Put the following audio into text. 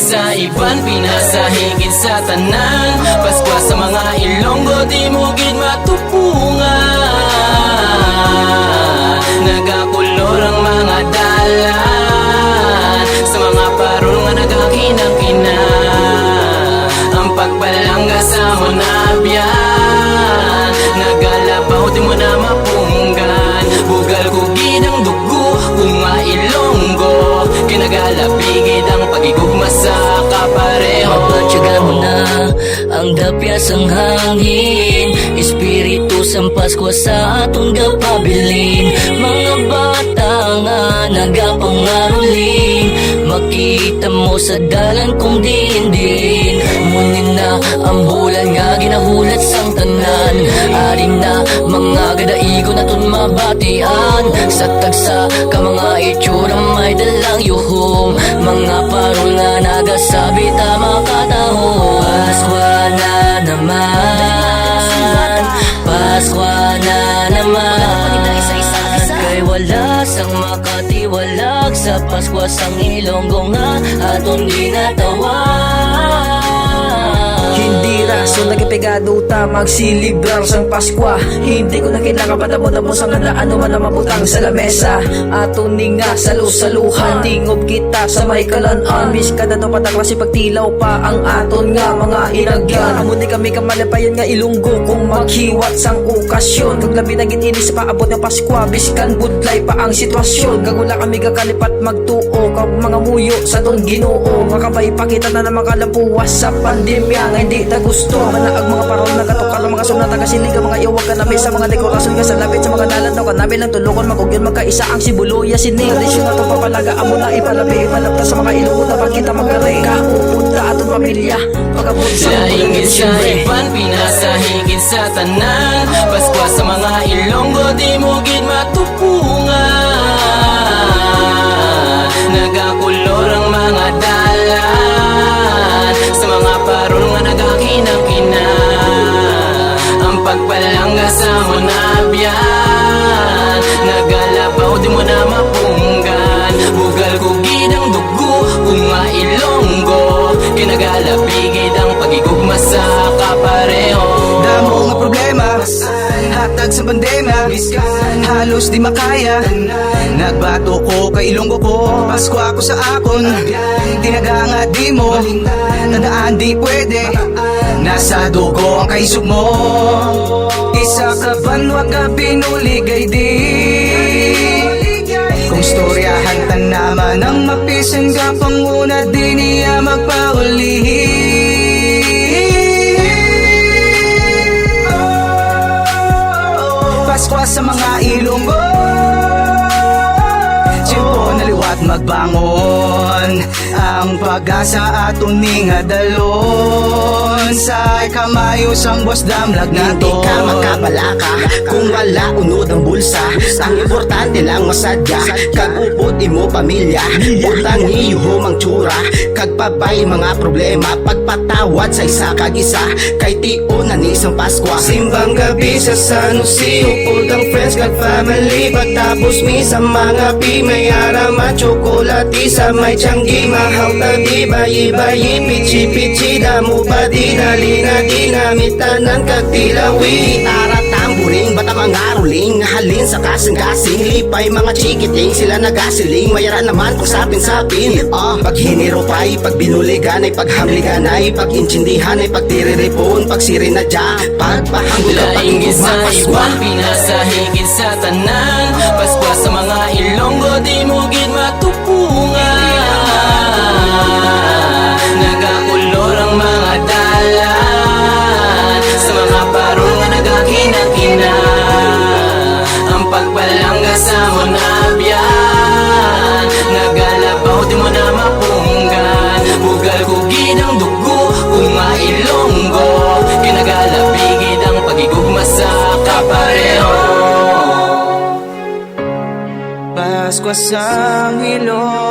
sa iban, pinasahigid sa tanan. Pasko sa mga Ilonggo, di mo gid matupungan. Nagakulor ang mga dalan, sa mga parol nga nagakinang-kina. Ang pagpalangga sa munabyan, nagalabaw di mo na mapunggan. Bugal ko ginang dugo kung mailonggo, kinagalabigid ang pagigugma sa kapareho. Mapatyaga mo na ang dapyas ang hangin, espiritu sa Pasko sa atong gapabilin. Mga bata nga nagapangaruling, makita mo sa dalan kong dindin. Munin na ang bulan nga ginahulat sang tanan, aring na mga gadaigo na ton mabatian. Sa tagsa ka mga itsura may dalang yuhong, mga parol nga nagasabi tama katahong. Pasko na naman, Pasko na naman, kay wala sang makatiwalag sa Pasko sang Ilonggo nga aton ginatawan. Hindi rason nagipigado ta magsilibrar sang Paskwa. Hindi ko na kailangan padamo-damo sa nga ano man na mabutang sa lamesa. Ato ni nga salu-saluhan, tingob kita sa may kalan-an. Bis kada daw pataklasi pagtilaw pa ang aton nga mga hinagyan. Amo ni kami kamalipayon nga Ilonggo kung maghiwat sang okasyon. Kaglabi na gininis sa paabot ng Paskwa, biskan budlay pa ang sitwasyon. Gagula kami gakalipat magtuo kag mga muyo sa ton Ginoo. Makabay pakita na naman kalapuwas sa pandemya nga hindi ta gusto. Manaag mga parol na katukal mga sunat tagasilig ang mga iwag kanami sa mga dekorasyon nga sa labit sa mga dalan daw kanami lang tulungan magugyon magkaisa ang sibuluya sini. Tradisyon na to papalaga amo na ipalabi ipalapta sa mga Ilonggo na pagkita magare ka upunta atong pamilya pagabot sa laingit sa iban, pinasahigid sa tanan. Pasko sa mga Ilonggo, di mo gid matupungan. Nagakulor ang mga dalan, sa mga parol nga nagakinang-kina. Ang pagpalangga sa munabyan, nagalabaw di mo na mapunggan. Bugal ko ginang dugo kung mailonggo, kinagalabigid ang pagigugma sa kapareho. Damo nga problema, hatag sa pandemya, halos di makaya. Nagbato ko kay Ilonggo ko, Pasko ako sa akon. Tinaga nga di mo, tandaan di pwede, nasa dugo ang kaisog mo. Isa ka banwag ka pinuligay di, kung storyahan ta naman ang mapisan ka panguna di niya magpaulihi. Pasko sa mga Ilonggo, tiyempo na liwat magbangon, ang pag-asa aton ning hadalon. Sa kamayo sang boss damlag na hindi ka makabalaka kung wala unod ang bulsa. Ang importante lang masadya, kag upod imo pamilya. Utang iyo mang tsura, kag pabay mga problema. Pagpatawad sa isa kag isa, kay tio na ni isang Paskwa. Simbang gabi sa San Jose, upod ang friends kag family. Pagtapos mi sa mga may aramat, tsokolati sa may tiyanggi. Mahaw ta di bayi-bayi, pichi-pichi, damo pa di dinamit tanan kag tilawi. Tara tamburing, bata mga ruling, halin sa kasing-kasing. Lipay mga chikiting, sila nagasiling. Mayara naman kung sapin-sapin. Pag hiniro pa'y, pag binuligan ay paghamligan ay, pag intsindihan ay pagtiriripon, pag sirinadya, pagpahanggol ka laingit sa iban, pinasahigid sa tanan. Pasko sa mga Ilonggo, di mo gid matupungan. Nagakulor ang mga dalan, sa mga parol nga nagakinang-kina. Ang pagpalangga sa munabyan, nagalabaw di mo na mapunggan. Bugal ko ginang dugo kung mailonggo, kinagalabigid ang pagigugma sa kapareho. Pasko sa Ilonggo.